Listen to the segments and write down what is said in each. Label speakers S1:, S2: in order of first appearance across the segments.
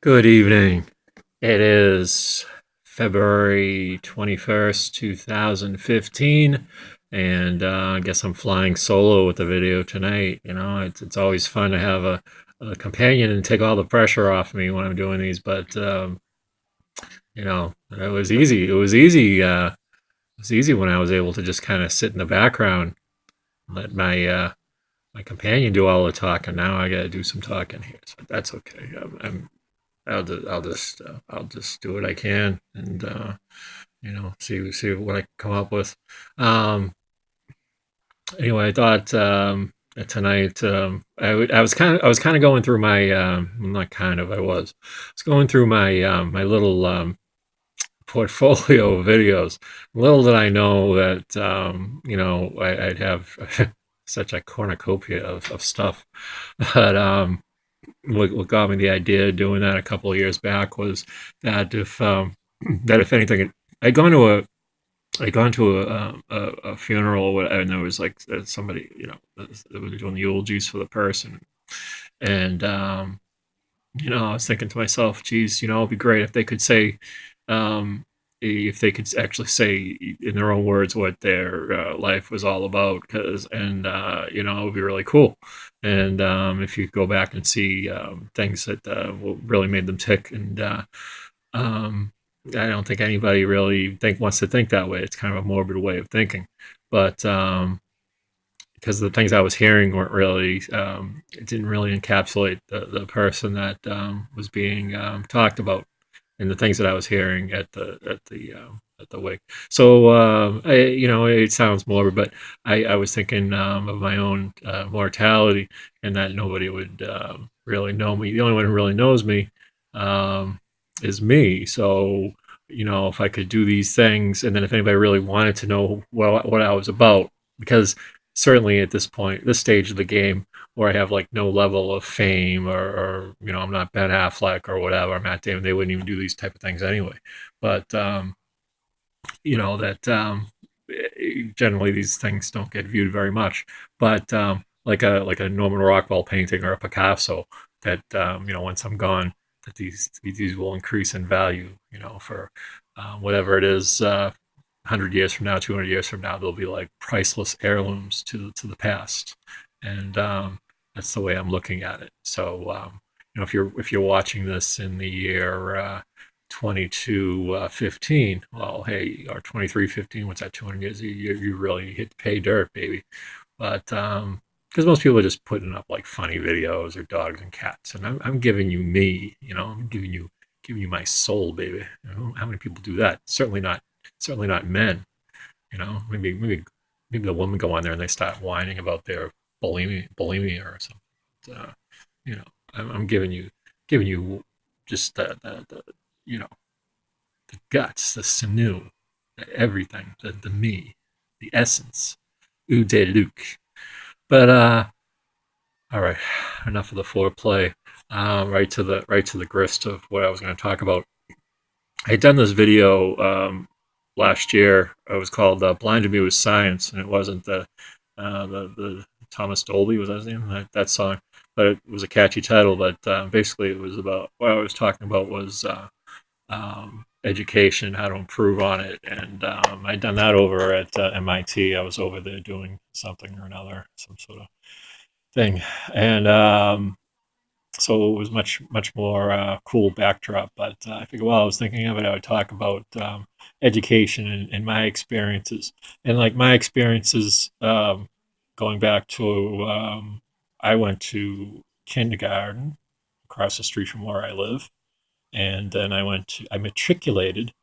S1: Good evening. It is February 21st, 2015, and I guess I'm flying solo with the video tonight. It's always fun to have a companion and take all the pressure off me when I'm doing these, but it was easy. It was easy when I was able to just kind of sit in the background, and let my companion do all the talking. Now I got to do some talking here, so that's okay. I'll just do what I can and see what I can come up with. Um, anyway, I thought tonight I was kind of going through my not kind of I was going through my my little portfolio of videos. Little did I know that I'd have such a cornucopia of stuff, but what got me the idea of doing that a couple of years back was that if anything, I'd gone to a I'd gone to a funeral and there was like somebody that was doing the eulogies for the person, and I was thinking to myself, geez, it'd be great if they could say, um, if they could actually say in their own words what their life was all about, it would be really cool. And if you go back and see things that really made them tick, and um, I don't think anybody really wants to think that way. It's kind of a morbid way of thinking, but because the things I was hearing weren't really, it didn't really encapsulate the person that was being talked about, and the things that I was hearing at the wake. So it sounds morbid, but I was thinking of my own mortality, and that nobody would really know me. The only one who really knows me um, is me. So if I could do these things, and then if anybody really wanted to know what I was about, because certainly at this point, this stage of the game, where I have like no level of fame, or I'm not Ben Affleck or whatever, Matt Damon, they wouldn't even do these type of things anyway. But that generally these things don't get viewed very much. But like a Norman Rockwell painting or a Picasso, that once I'm gone, that these will increase in value. For whatever it is. 100 years from now, 200 years from now, they'll be like priceless heirlooms to the past, and that's the way I'm looking at it. So, if you're watching this in the year 2215, well, hey, or 2315, what's that? 200 years? You really hit pay dirt, baby. But because most people are just putting up like funny videos or dogs and cats, and I'm giving you me. I'm giving you my soul, baby. How many people do that? Certainly not men. Maybe the women go on there and they start whining about their bulimia or something. You know, I'm giving you just the the guts, the sinew, everything, the me, the essence, ou de Luc. But all right, enough of the foreplay. Right to the grist of what I was going to talk about. I had done this video last year. It was called "Blinded Me with Science," and it wasn't the Thomas Dolby, was that his name? That song, but it was a catchy title. But basically, it was about what I was talking about was education, how to improve on it, and I'd done that over at MIT. I was over there doing something or another, some sort of thing, and so it was much more cool backdrop. But I figured while I was thinking of it, I would talk about education and my experiences, and like my experiences going back to I went to kindergarten across the street from where I live, and then I matriculated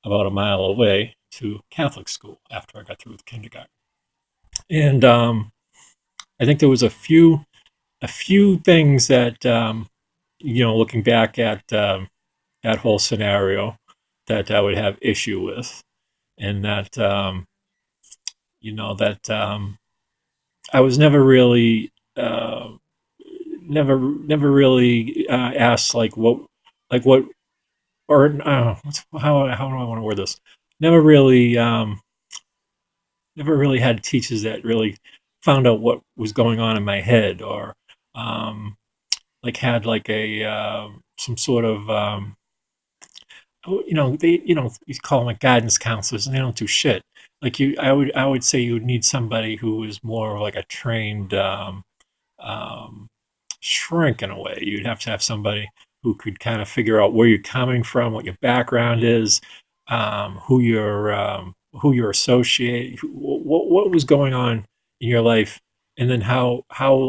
S1: about a mile away to Catholic school after I got through with kindergarten, and I think there was a few things that looking back at that whole scenario, that I would have issue with, and that that I was never really asked like what or how do I want to word this? Never really never really had teachers that really found out what was going on in my head, or um, like had like a some sort of they you call them like guidance counselors, and they don't do shit. Like I would say you would need somebody who is more like a trained um, shrink in a way. You'd have to have somebody who could kind of figure out where you're coming from, what your background is, who you're associate, what was going on in your life, and then how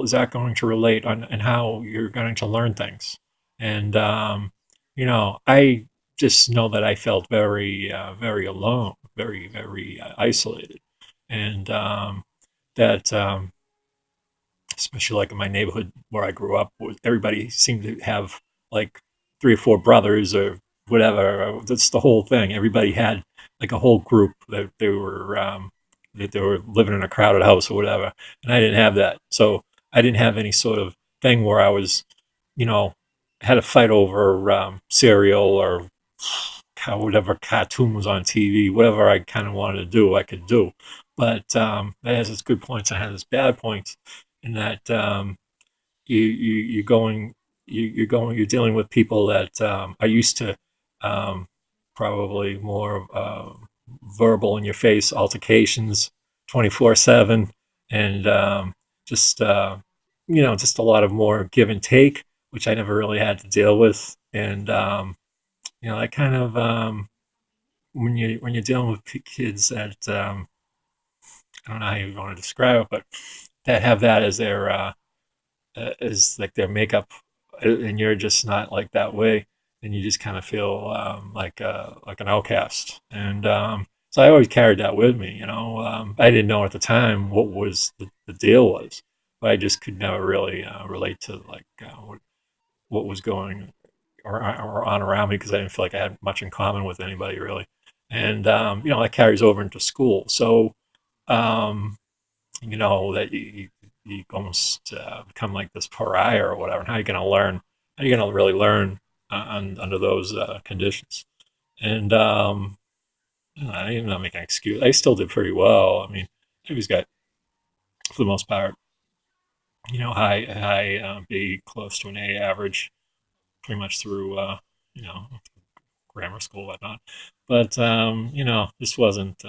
S1: is that going to relate on and how you're going to learn things. And I just know that I felt very alone, very isolated, and that. Especially like in my neighborhood where I grew up, everybody seemed to have like three or four brothers or whatever. That's the whole thing. Everybody had like a whole group that they were living in a crowded house or whatever, and I didn't have that. So I didn't have any sort of thing where I was, you know, had a fight over cereal or whatever cartoon was on TV, whatever I kind of wanted to do, I could do. But that has its good points and has its bad points in that you're dealing with people that are used to um, probably more verbal in your face altercations 24/7 and just just a lot of more give and take, which I never really had to deal with. And I kind of when you're dealing with kids that I don't know how you want to describe it, but that have that as their as like their makeup, and you're just not like that way, then you just kind of feel like an outcast. And so I always carried that with me. I didn't know at the time what was the deal was, but I just could never really relate to like what was going or on around me because I didn't feel like I had much in common with anybody really. And that carries over into school. So um, that you almost become like this pariah or whatever. And how are you going to learn? How are you going to really learn under those conditions? And I'm not making an excuse. I still did pretty well. I mean, I always got, for the most part, high B, close to an A average, pretty much through, you know, grammar school, whatnot. But this wasn't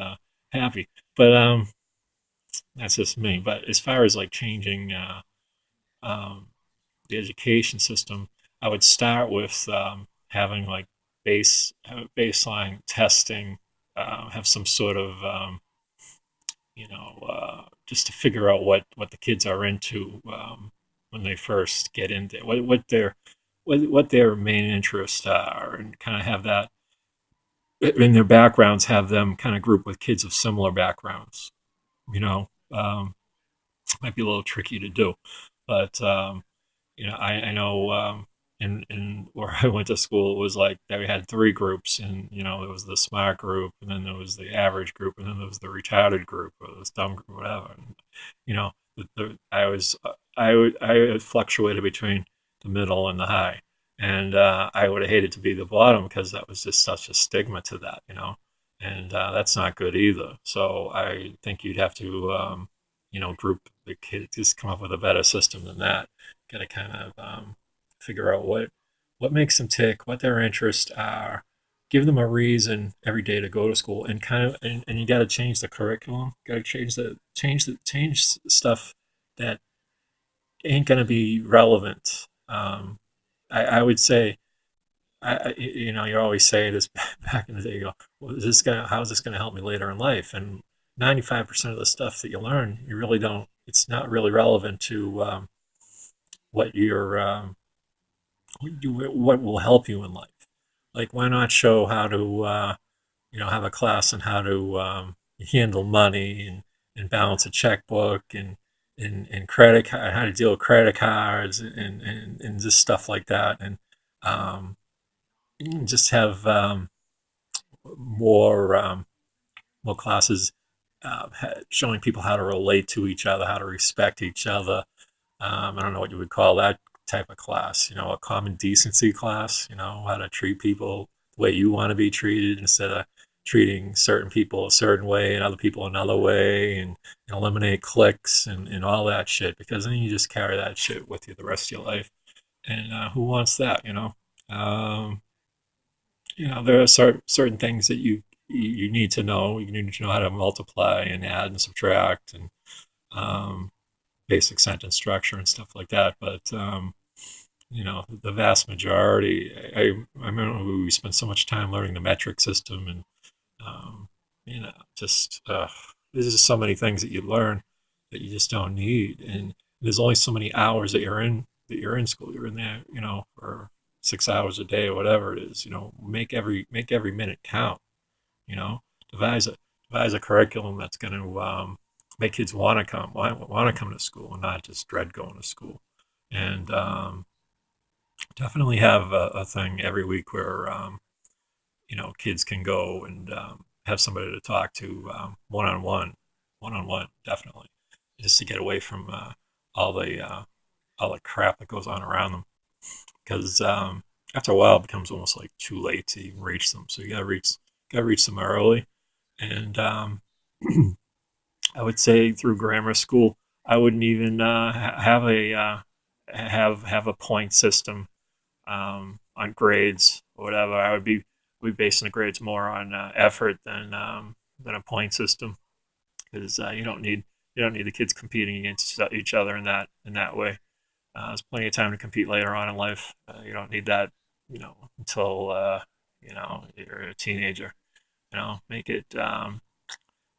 S1: happy. But that's just me. But as far as like changing um, the education system, I would start with having like baseline testing, have some sort of just to figure out what the kids are into when they first get into what their main interests are, and kind of have that in their backgrounds, have them kind of group with kids of similar backgrounds. Might be a little tricky to do, but I know in where I went to school, it was like that we had three groups, and there was the smart group, and then there was the average group, and then there was the retarded group or the dumb group, whatever. And, I fluctuated between the middle and the high, and I would have hated to be the bottom because that was just such a stigma to that. And that's not good either. So I think you'd have to group the kids, just come up with a better system than that. Got to kind of figure out what makes them tick, what their interests are, give them a reason every day to go to school, and and you got to change the curriculum. Got to change stuff that ain't going to be relevant. I would say, you always say this back in the day. You go, well, how is this gonna help me later in life? And 95% of the stuff that you learn, you really don't. It's not really relevant to what you're what will help you in life. Like, why not show how to have a class on how to handle money and balance a checkbook and credit card, how to deal with credit cards and just stuff like that. And um, just have more more classes showing people how to relate to each other, how to respect each other. I don't know what you would call that type of class. A common decency class. How to treat people the way you want to be treated instead of treating certain people a certain way and other people another way, and eliminate cliques and all that shit. Because then you just carry that shit with you the rest of your life. And who wants that? Um, there are certain things that you need to know. You need to know how to multiply and add and subtract and um, basic sentence structure and stuff like that. But the vast majority, I remember we spent so much time learning the metric system and um, just there's just so many things that you learn that you just don't need, and there's only so many hours that you're in school. You're in there, for 6 hours a day or whatever it is. Make every minute count. You know, devise a devise a curriculum that's going to make kids want to come to school and not just dread going to school. And definitely have a thing every week where kids can go and have somebody to talk to one on one, definitely, just to get away from all the uh, all the crap that goes on around them. Because after a while, it becomes almost like too late to even reach them. So you got to reach them early. And I would say through grammar school, I wouldn't even have a point system on grades or whatever. I would be basing the grades more on effort than a point system, because you don't need the kids competing against each other in that way. There's plenty of time to compete later on in life. You don't need that, until you're a teenager. Make it uh,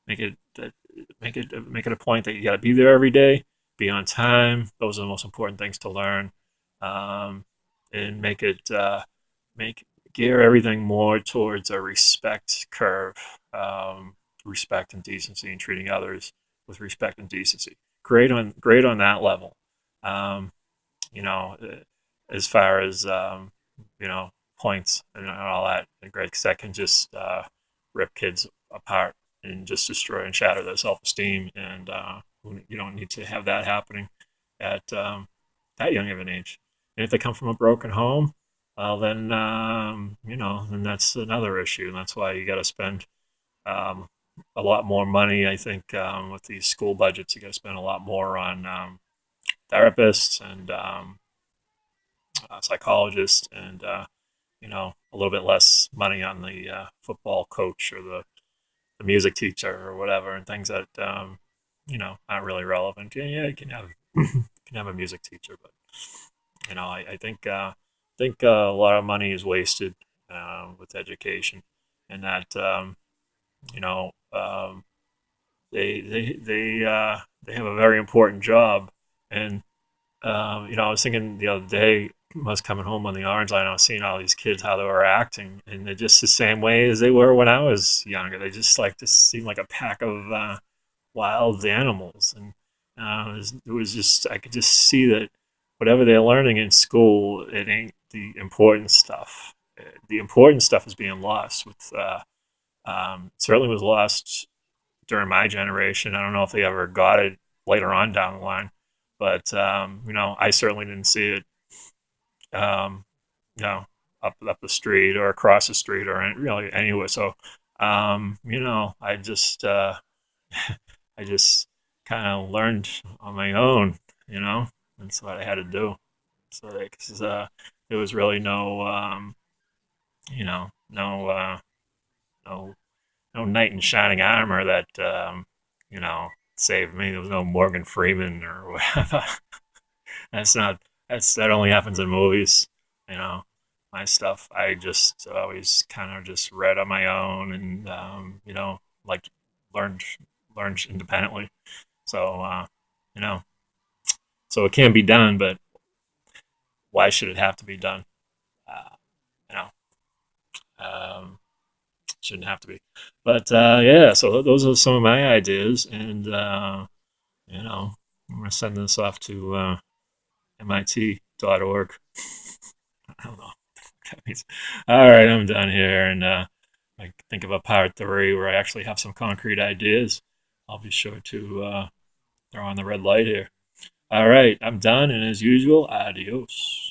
S1: make it a point that you got to be there every day, be on time. Those are the most important things to learn, um, and make gear everything more towards a respect curve, respect and decency, and treating others with respect and decency. Great on that level. Um, you know, as far as points and all that, and great, because that can just rip kids apart and just destroy and shatter their self-esteem. And you don't need to have that happening at that young of an age. And if they come from a broken home, well, then that's another issue, and that's why you got to spend um, a lot more money. I think with these school budgets, you got to spend a lot more on therapists and psychologists, and a little bit less money on the football coach or the music teacher or whatever, and things that aren't really relevant. Yeah, yeah, you can have you can have a music teacher, but I think a lot of money is wasted with education, and that you know they have a very important job. And I was thinking the other day, I was coming home on the Orange Line. I was seeing all these kids, how they were acting, and they're just the same way as they were when I was younger. They just seem like a pack of wild animals, and it was just, I could just see that whatever they're learning in school, it ain't the important stuff. The important stuff is being lost. Certainly was lost during my generation. I don't know if they ever got it later on down the line, but I certainly didn't see it. Um, you know, up the street or across the street or really anywhere. So, I just kind of learned on my own. You know, that's what I had to do. So, there was really no, no, no knight in shining armor that saved me. There was no Morgan Freeman or whatever. That's not. That only happens in movies. You know, my stuff. I just always kind of just read on my own, and like learned learned independently. So you know, so it can be done, but why should it have to be done? Uh, you know, um, shouldn't have to be. But yeah, so those are some of my ideas, and I'm gonna send this off to MIT.org. I don't know what that means. All right, I'm done here, and I think of a part three where I actually have some concrete ideas. I'll be sure to throw on the red light here. All right, I'm done, and as usual, adios.